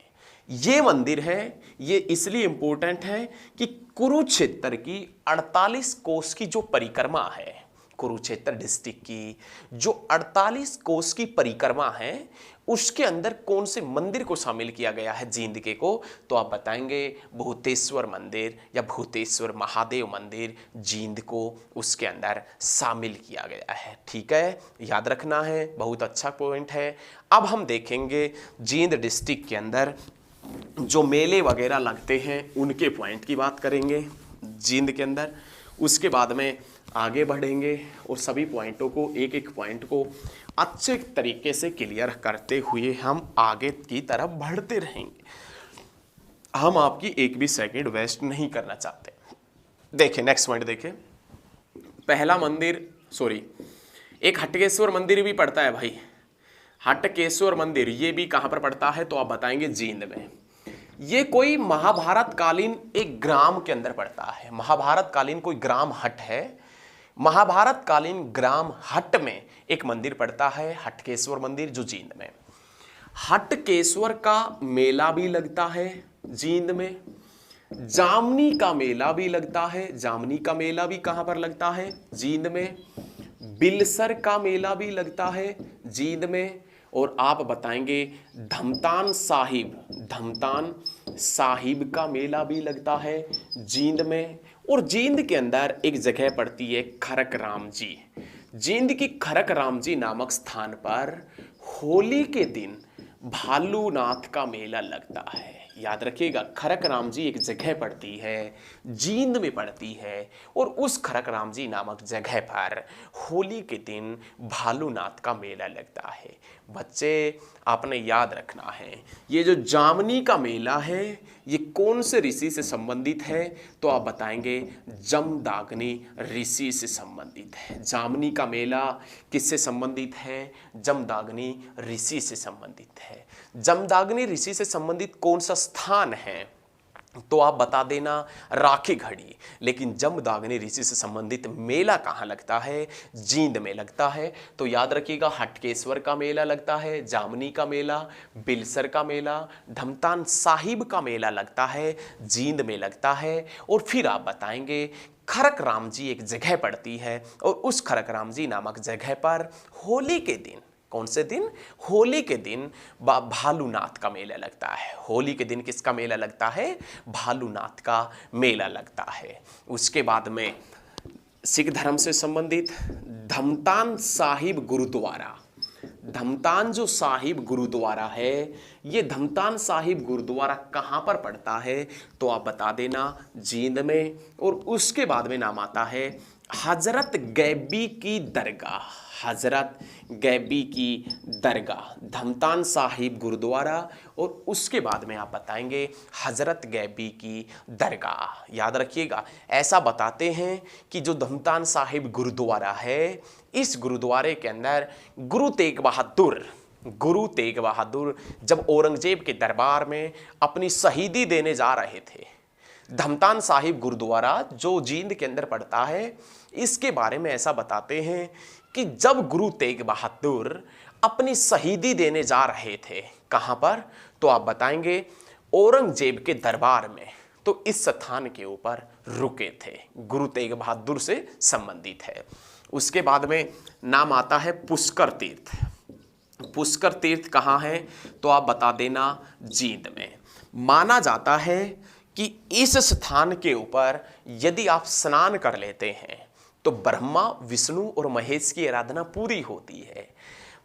ये मंदिर है, ये इसलिए इंपॉर्टेंट है कि कुरुक्षेत्र की 48 कोस की जो परिक्रमा है, कुरुक्षेत्र डिस्ट्रिक्ट की जो 48 कोस की परिक्रमा है, उसके अंदर कौन से मंदिर को शामिल किया गया है जींद के को, तो आप बताएंगे भूतेश्वर मंदिर या भूतेश्वर महादेव मंदिर जींद को उसके अंदर शामिल किया गया है। ठीक है, याद रखना है, बहुत अच्छा पॉइंट है। अब हम देखेंगे जींद डिस्ट्रिक्ट के अंदर जो मेले वगैरह लगते हैं उनके पॉइंट की बात करेंगे जींद के अंदर। उसके बाद में आगे बढ़ेंगे और सभी पॉइंटों को, एक एक पॉइंट को अच्छे तरीके से क्लियर करते हुए हम आगे की तरफ बढ़ते रहेंगे। हम आपकी एक भी सेकंड वेस्ट नहीं करना चाहते। देखिए नेक्स्ट पॉइंट देखिए, पहला मंदिर, सॉरी, एक हटकेश्वर मंदिर भी पड़ता है भाई। हटकेश्वर मंदिर ये भी कहां पर पड़ता है? तो आप बताएंगे जींद में। ये कोई महाभारत कालीन एक ग्राम के अंदर पड़ता है। महाभारत कालीन कोई ग्राम हट है, महाभारत कालीन ग्राम हट में एक मंदिर पड़ता है, हटकेश्वर मंदिर, जो जींद में। हटकेश्वर का मेला भी लगता है जींद में। जामनी का मेला भी लगता है। जामनी का मेला भी कहां पर लगता है? जींद में। बिलसर का मेला भी लगता है जींद में। और आप बताएंगे धमतान साहिब, धमतान साहिब का मेला भी लगता है जींद में। और जींद के अंदर एक जगह पड़ती है खरक राम जी। जींद की खरक राम जी नामक स्थान पर होली के दिन भालूनाथ का मेला लगता है। याद रखिएगा, खरक राम जी एक जगह पड़ती है, जींद में पड़ती है, और उस खरक राम जी नामक जगह पर होली के दिन भालूनाथ का मेला लगता है। बच्चे आपने याद रखना है, ये जो जामनी का मेला है ये कौन से ऋषि से संबंधित है? तो आप बताएंगे जमदाग्नि ऋषि से संबंधित है। जामनी का मेला किससे संबंधित है? जमदाग्नि ऋषि से संबंधित है। जमदाग्नि ऋषि से संबंधित कौन सा स्थान है? तो आप बता देना राखी घड़ी। लेकिन जमदाग्नि ऋषि से संबंधित मेला कहाँ लगता है? जींद में लगता है। तो याद रखिएगा, हटकेश्वर का मेला लगता है, जामनी का मेला, बिलसर का मेला, धमतान साहिब का मेला लगता है, जींद में लगता है। और फिर आप बताएंगे खरक राम जी एक जगह पड़ती है, और उस खरक राम जी नामक जगह पर होली के दिन, कौन से दिन? होली के दिन भालूनाथ का मेला लगता है। होली के दिन किसका मेला लगता है? भालूनाथ का मेला लगता है। उसके बाद में सिख धर्म से संबंधित धमतान साहिब गुरुद्वारा, धमतान जो साहिब गुरुद्वारा है, ये धमतान साहिब गुरुद्वारा कहाँ पर पड़ता है? तो आप बता देना जींद में। और उसके बाद में नाम आता है हजरत गैबी की दरगाह, हजरत गैबी की दरगाह, धमतान साहिब गुरुद्वारा। और उसके बाद में आप बताएंगे हजरत गैबी की दरगाह। याद रखिएगा, ऐसा बताते हैं कि जो धमतान साहिब गुरुद्वारा है, इस गुरुद्वारे के अंदर गुरु तेग बहादुर जब औरंगजेब के दरबार में अपनी शहीदी देने जा रहे थे, धमतान साहिब गुरुद्वारा जो जींद के अंदर पड़ता है, इसके बारे में ऐसा बताते हैं कि जब गुरु तेग बहादुर अपनी शहीदी देने जा रहे थे, कहां पर? तो आप बताएंगे औरंगजेब के दरबार में। तो इस स्थान के ऊपर रुके थे, गुरु तेग बहादुर से संबंधित है। उसके बाद में नाम आता है पुष्कर तीर्थ। पुष्कर तीर्थ कहाँ है? तो आप बता देना जींद में। माना जाता है कि इस स्थान के ऊपर यदि आप स्नान कर लेते हैं तो ब्रह्मा, विष्णु और महेश की आराधना पूरी होती है।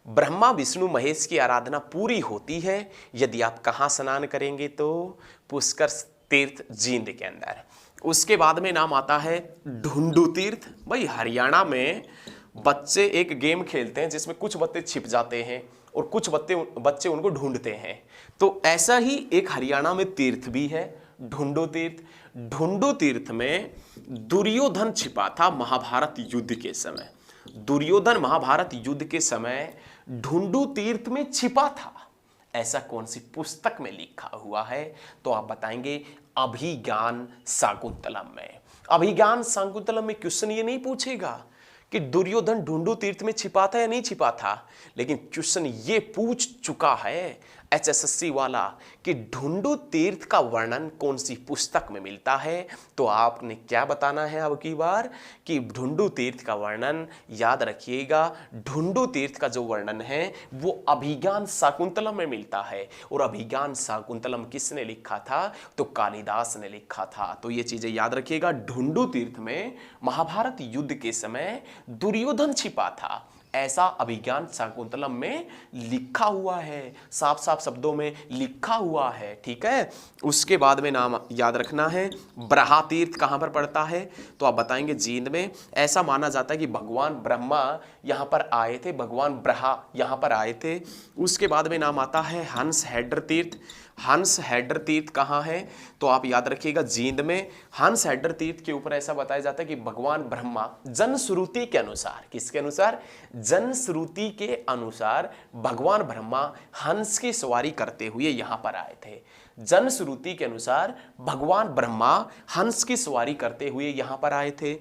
ब्रह्मा, विष्णु, महेश की आराधना पूरी होती है यदि आप कहाँ स्नान करेंगे? तो पुष्कर तीर्थ जींद के अंदर। उसके बाद में नाम आता है ढूंढू तीर्थ। भाई हरियाणा में बच्चे एक गेम खेलते हैं जिसमें कुछ बच्चे छिप जाते हैं और कुछ बच्चे उनको ढूंढते हैं। तो ऐसा ही एक हरियाणा में तीर्थ भी है, ढूंढू तीर्थ। ढूंढू तीर्थ में दुर्योधन छिपा था महाभारत युद्ध के समय। दुर्योधन महाभारत युद्ध के समय ढूंढू तीर्थ में छिपा था। ऐसा कौन सी पुस्तक में लिखा हुआ है? तो आप बताएंगे अभिज्ञान शाकुंतलम में। अभिज्ञान शाकुंतलम में क्वेश्चन ये नहीं पूछेगा कि दुर्योधन ढूंढू तीर्थ में छिपा था या नहीं छिपा था, लेकिन क्वेश्चन ये पूछ चुका है एचएसएससी वाला कि ढूंढू तीर्थ का वर्णन कौन सी पुस्तक में मिलता है। तो आपने क्या बताना है अब की बार कि ढूंढू तीर्थ का वर्णन, याद रखिएगा, ढूंढू तीर्थ का जो वर्णन है वो अभिज्ञान शाकुंतलम में मिलता है। और अभिज्ञान शाकुंतलम किसने लिखा था? तो कालिदास ने लिखा था। तो ये चीजें याद रखिएगा। ढूंढू तीर्थ में महाभारत युद्ध के समय दुर्योधन छिपा था। ऐसा अभिज्ञान शाकुंतलम में लिखा हुआ है, साफ साफ शब्दों में लिखा हुआ है। ठीक है, उसके बाद में नाम याद रखना है। ब्रहा तीर्थ कहाँ पर पड़ता है, तो आप बताएंगे जींद में। ऐसा माना जाता है कि भगवान ब्रह्मा यहाँ पर आए थे, भगवान ब्रहा यहाँ पर आए थे। उसके बाद में नाम आता है हंस हैडर तीर्थ। हंस हैडर तीर्थ कहाँ है, तो आप याद रखिएगा जींद में। हंस हैडर तीर्थ के ऊपर ऐसा बताया जाता है कि भगवान ब्रह्मा जनश्रुति के अनुसार, किसके अनुसार, जनश्रुति के अनुसार भगवान ब्रह्मा हंस की सवारी करते हुए यहाँ पर आए थे। जनश्रुति के अनुसार भगवान ब्रह्मा हंस की सवारी करते हुए यहाँ पर आए थे।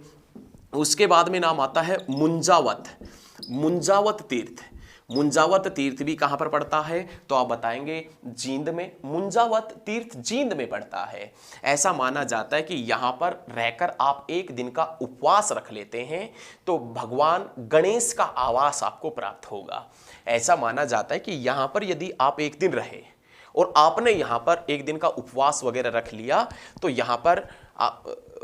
उसके बाद में नाम आता है मुंजावत। मुंजावत तीर्थ, मुंजावत तीर्थ भी कहां पर पड़ता है, तो आप बताएंगे जींद में। मुंजावत तीर्थ जींद में पड़ता है। ऐसा माना जाता है कि यहां पर रहकर आप एक दिन का उपवास रख लेते हैं तो भगवान गणेश का आवास आपको प्राप्त होगा। ऐसा माना जाता है कि यहां पर यदि आप एक दिन रहे और आपने यहां पर एक दिन का उपवास वगैरह रख लिया तो यहां पर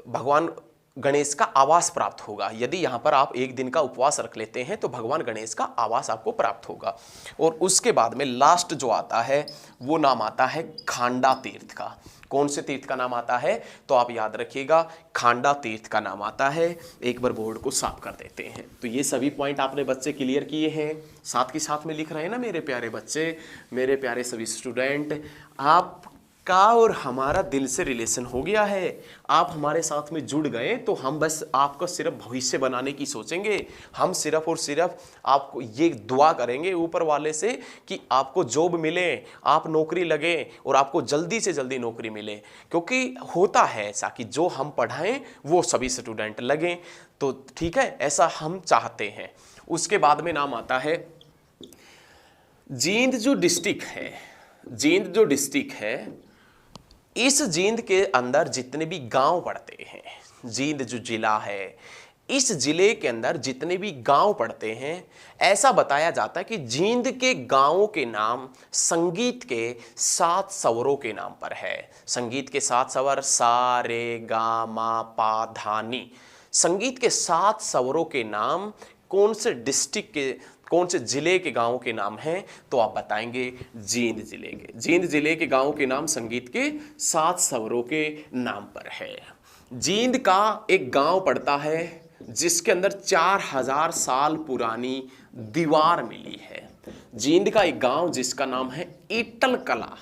भगवान गणेश का आवास प्राप्त होगा। यदि यहां पर आप एक दिन का उपवास रख लेते हैं तो भगवान गणेश का आवास आपको प्राप्त होगा। और उसके बाद में लास्ट जो आता है वो नाम आता है खांडा तीर्थ का। कौन से तीर्थ का नाम आता है, तो आप याद रखिएगा खांडा तीर्थ का नाम आता है। एक बार बोर्ड को साफ कर देते हैं। तो ये सभी पॉइंट आपने बच्चे क्लियर किए हैं, साथ के साथ में लिख रहे हैं ना मेरे प्यारे बच्चे, मेरे प्यारे सभी स्टूडेंट। आप का और हमारा दिल से रिलेशन हो गया है, आप हमारे साथ में जुड़ गए तो हम बस आपका सिर्फ भविष्य बनाने की सोचेंगे। हम सिर्फ और सिर्फ आपको ये दुआ करेंगे ऊपर वाले से कि आपको जॉब मिले, आप नौकरी लगे और आपको जल्दी से जल्दी नौकरी मिले। क्योंकि होता है ऐसा कि जो हम पढ़ाएं वो सभी स्टूडेंट लगें, तो ठीक है, ऐसा हम चाहते हैं। उसके बाद में नाम आता है जींद जो डिस्ट्रिक्ट है। जींद जो डिस्ट्रिक्ट है, इस जींद के अंदर जितने भी गांव पड़ते हैं, जींद जो जिला है, इस जिले के अंदर जितने भी गांव पड़ते हैं, ऐसा बताया जाता है कि जींद के गांवों के नाम संगीत के 7 स्वरों के नाम पर है। संगीत के 7 स्वर सा रे गा मा पा धा नी। संगीत के 7 स्वरों के नाम कौन से डिस्ट्रिक्ट के, कौन से जिले के गांवों के नाम हैं, तो आप बताएंगे जींद जिले के। जींद जिले के गांवों के नाम संगीत के 7 स्वरों के नाम पर है। जींद का एक गांव पड़ता है जिसके अंदर 4000 साल पुरानी दीवार मिली है। जींद का एक गांव जिसका नाम है ईटल कला।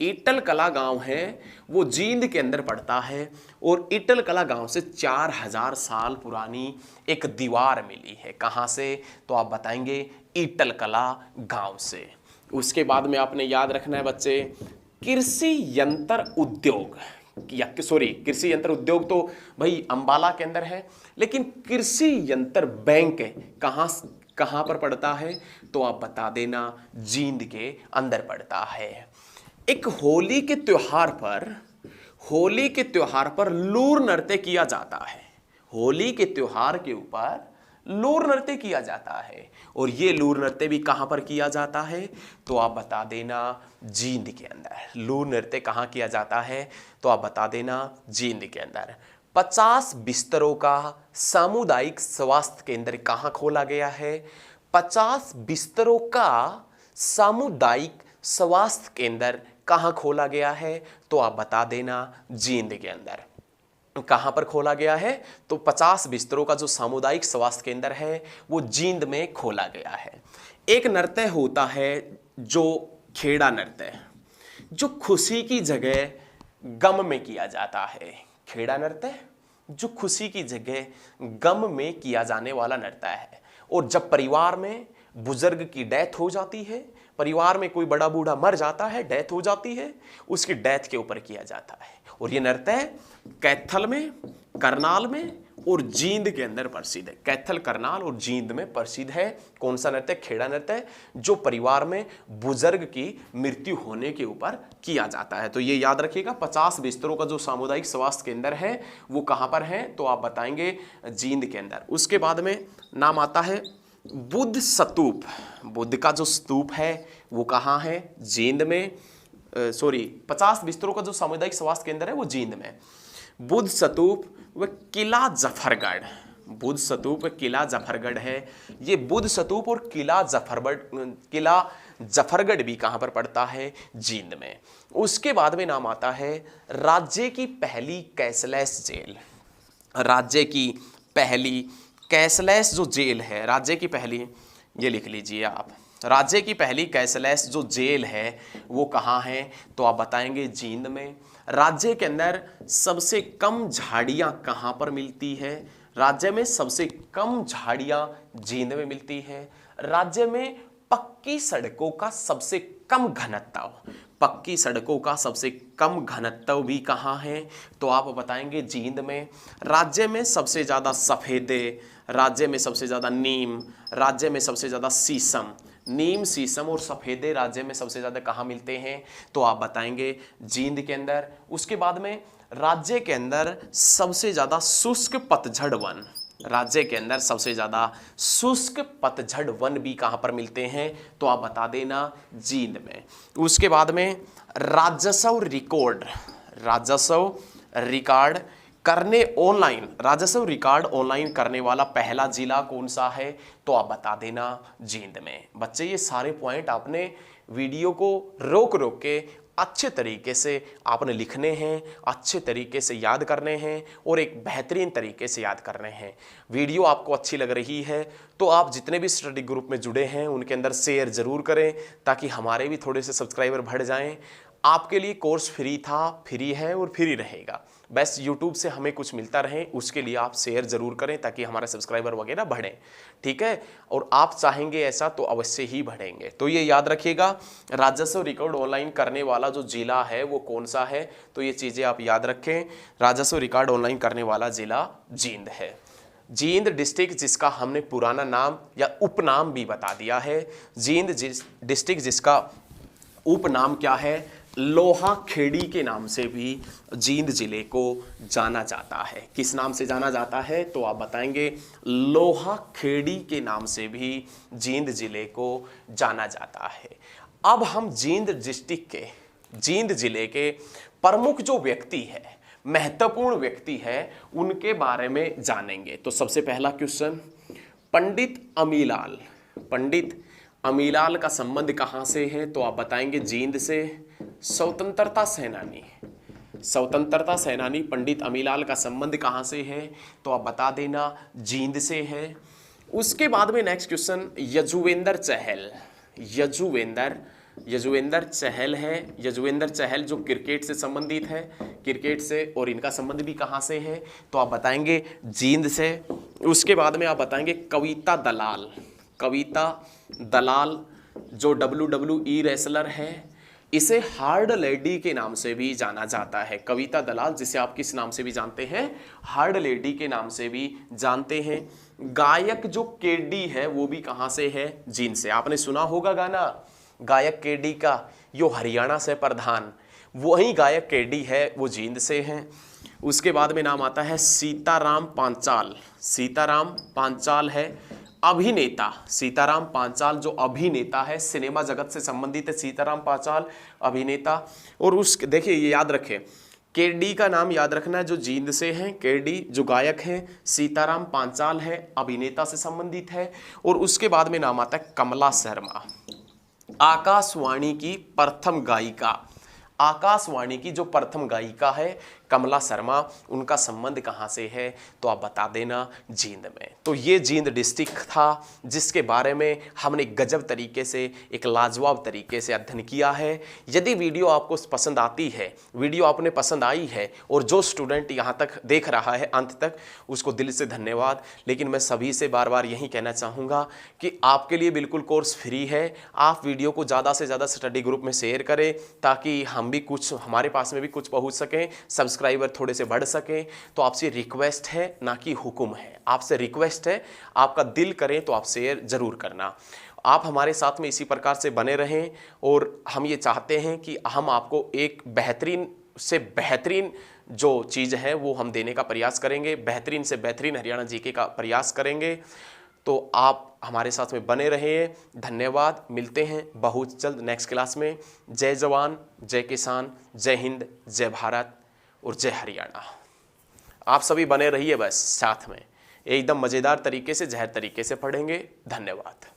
ईटल कला गांव है, वो जींद के अंदर पड़ता है और ईटल कला गांव से 4000 साल पुरानी एक दीवार मिली है। कहां से, तो आप बताएंगे ईटल कला गांव से। उसके बाद में आपने याद रखना है बच्चे, कृषि यंत्र उद्योग, कृषि यंत्र उद्योग तो भाई अंबाला के अंदर है, लेकिन कृषि यंत्र बैंक कहां पर पड़ता है, तो आप बता देना जींद के अंदर पड़ता है। एक होली के त्योहार पर लूर नृत्य किया जाता है। होली के त्योहार के ऊपर लूर नृत्य किया जाता है और ये लूर नृत्य भी कहां पर किया जाता है, तो आप बता देना जींद के अंदर। लूर नृत्य कहां किया जाता है, तो आप बता देना जींद के अंदर। 50 बिस्तरों का सामुदायिक स्वास्थ्य केंद्र कहां खोला गया है। 50 बिस्तरों का सामुदायिक स्वास्थ्य केंद्र कहां खोला गया है, तो आप बता देना जींद के अंदर। कहां पर खोला गया है, तो 50 बिस्तरों का जो सामुदायिक स्वास्थ्य केंद्र है वो जींद में खोला गया है। एक नृत्य होता है जो खेड़ा नृत्य, जो खुशी की जगह गम में किया जाता है। खेड़ा नृत्य जो खुशी की जगह गम में किया जाने वाला नृत्य है। और जब परिवार में बुजुर्ग की डेथ हो जाती है, परिवार में कोई बड़ा बूढ़ा मर जाता है, डेथ हो जाती है, उसकी डेथ के ऊपर किया जाता है। और ये नृत्य कैथल में, करनाल में और जींद के अंदर प्रसिद्ध है। कैथल, करनाल और जींद में प्रसिद्ध है। कौन सा नृत्य, खेड़ा नृत्य, जो परिवार में बुजुर्ग की मृत्यु होने के ऊपर किया जाता है। तो ये याद रखिएगा, 50 बिस्तरों का जो सामुदायिक स्वास्थ्य केंद्र है वो कहां पर है, तो आप बताएंगे जींद के अंदर। उसके बाद में नाम आता है बुद्ध स्तूप। बुद्ध का जो स्तूप है वो कहाँ है, जींद में। 50 बिस्तरों का जो सामुदायिक स्वास्थ्य केंद्र है वो जींद में। बुद्ध स्तूप व किला जफरगढ़, बुद्ध स्तूप, किला जफरगढ़ है। ये बुद्ध स्तूप और किला जफरगढ़ भी कहां पर पड़ता है? जींद में। उसके बाद में नाम आता है राज्य की पहली कैसलेस जेल। राज्य की पहली कैसलेस जो जेल है, राज्य की पहली, ये लिख लीजिए आप, राज्य की पहली कैसलेस जो जेल है वो कहाँ है? तो आप बताएंगे जींद में। राज्य के अंदर सबसे कम झाड़ियाँ कहाँ पर मिलती है? राज्य में सबसे कम झाड़ियाँ जींद में मिलती है। राज्य में पक्की सड़कों का सबसे कम घनत्व, पक्की सड़कों का सबसे कम घनत्व भी कहाँ है? तो आप बताएंगे जींद में। राज्य में सबसे ज़्यादा सफ़ेदे, राज्य में सबसे ज़्यादा नीम, राज्य में सबसे ज़्यादा शीशम, नीम, शीशम और सफ़ेदे राज्य में सबसे ज़्यादा कहाँ मिलते हैं? तो आप बताएंगे जींद के अंदर। उसके बाद में राज्य के अंदर सबसे ज़्यादा शुष्क पतझड़ वन, राज्य के अंदर सबसे ज़्यादा शुष्क पतझड़ वन भी कहाँ पर मिलते हैं? तो आप बता देना जींद में। उसके बाद में राजस्व रिकॉर्ड, राजस्व रिकॉर्ड करने ऑनलाइन, राजस्व रिकॉर्ड ऑनलाइन करने वाला पहला जिला कौन सा है? तो आप बता देना जींद में। बच्चे ये सारे पॉइंट आपने वीडियो को रोक रोक के अच्छे तरीके से आपने लिखने हैं, अच्छे तरीके से याद करने हैं और एक बेहतरीन तरीके से याद करने हैं। वीडियो आपको अच्छी लग रही है तो आप जितने भी स्टडी ग्रुप में जुड़े हैं उनके अंदर शेयर ज़रूर करें ताकि हमारे भी थोड़े से सब्सक्राइबर बढ़ जाएं। आपके लिए कोर्स फ्री था, फ्री है और फ्री रहेगा। बस यूट्यूब से हमें कुछ मिलता रहे उसके लिए आप शेयर ज़रूर करें ताकि हमारे सब्सक्राइबर वगैरह बढ़ें, ठीक है? और आप चाहेंगे ऐसा तो अवश्य ही बढ़ेंगे। तो ये याद रखिएगा, राजस्व रिकॉर्ड ऑनलाइन करने वाला जो जिला है वो कौन सा है? तो ये चीज़ें आप याद रखें। राजस्व रिकॉर्ड ऑनलाइन करने वाला जिला जींद है। जींद डिस्ट्रिक्ट जिसका हमने पुराना नाम या उपनाम भी बता दिया है। जींद डिस्ट्रिक्ट जिसका उपनाम क्या है? लोहा खेड़ी के नाम से भी जींद जिले को जाना जाता है। किस नाम से जाना जाता है? तो आप बताएंगे लोहा खेड़ी के नाम से भी जींद जिले को जाना जाता है। अब हम जींद डिस्ट्रिक्ट के, जींद जिले के प्रमुख जो व्यक्ति है, महत्वपूर्ण व्यक्ति है, उनके बारे में जानेंगे। तो सबसे पहला क्वेश्चन, पंडित अमीलाल। पंडित अमीलाल का संबंध कहाँ से है? तो आप बताएंगे जींद से। स्वतंत्रता सेनानी, स्वतंत्रता सेनानी पंडित अमीलाल का संबंध कहाँ से है? तो आप बता देना जींद से है। उसके बाद में नेक्स्ट क्वेश्चन, यजुवेंद्र चहल। यजुवेंद्र चहल है। यजुवेंद्र चहल जो क्रिकेट से संबंधित है, क्रिकेट से, और इनका संबंध भी कहाँ से है? तो आप बताएंगे जींद से। उसके बाद में आप बताएंगे कविता दलाल। कविता दलाल जो WWE रेसलर है, इसे हार्ड लेडी के नाम से भी जाना जाता है। कविता दलाल जिसे आप किस नाम से भी जानते हैं? हार्ड लेडी के नाम से भी जानते हैं। गायक जो केडी है वो भी कहाँ से है? जींद से। आपने सुना होगा गाना गायक केडी का, यो हरियाणा से प्रधान, वही गायक केडी है, वो जींद से हैं। उसके बाद में नाम आता है सीताराम पांचाल। सीताराम पांचाल है अभिनेता। सीताराम पांचाल जो अभिनेता है, सिनेमा जगत से संबंधित है सीताराम पांचाल अभिनेता। और उस देखिए ये याद रखें, केडी का नाम याद रखना है जो जींद से हैं। केडी जो गायक हैं, सीताराम पांचाल है अभिनेता से संबंधित है। और उसके बाद में नाम आता है कमला शर्मा, आकाशवाणी की प्रथम गायिका। आकाशवाणी की जो प्रथम गायिका है कमला शर्मा, उनका संबंध कहाँ से है? तो आप बता देना जींद में। तो ये जींद डिस्ट्रिक्ट था जिसके बारे में हमने गजब तरीके से, एक लाजवाब तरीके से अध्ययन किया है। यदि वीडियो आपको पसंद आती है, वीडियो आपने पसंद आई है, और जो स्टूडेंट यहाँ तक देख रहा है अंत तक, उसको दिल से धन्यवाद। लेकिन मैं सभी से बार बार यही कहना चाहूँगा कि आपके लिए बिल्कुल कोर्स फ्री है। आप वीडियो को ज़्यादा से ज़्यादा स्टडी ग्रुप में शेयर करें ताकि हम भी कुछ, हमारे पास में भी कुछ पहुँच सकें, सब्सक्राइबर थोड़े से बढ़ सकें। तो आपसे रिक्वेस्ट है, ना कि हुक्म है, आपसे रिक्वेस्ट है। आपका दिल करे तो आप शेयर जरूर करना। आप हमारे साथ में इसी प्रकार से बने रहें और हम ये चाहते हैं कि हम आपको एक बेहतरीन से बेहतरीन जो चीज़ है वो हम देने का प्रयास करेंगे, बेहतरीन से बेहतरीन हरियाणा जीके का प्रयास करेंगे। तो आप हमारे साथ में बने रहें। धन्यवाद। मिलते हैं बहुत जल्द नेक्स्ट क्लास में। जय जवान, जय किसान, जय हिंद, जय भारत और जय हरियाणा। आप सभी बने रहिए बस साथ में। एकदम मज़ेदार तरीके से, जहर तरीके से पढ़ेंगे। धन्यवाद।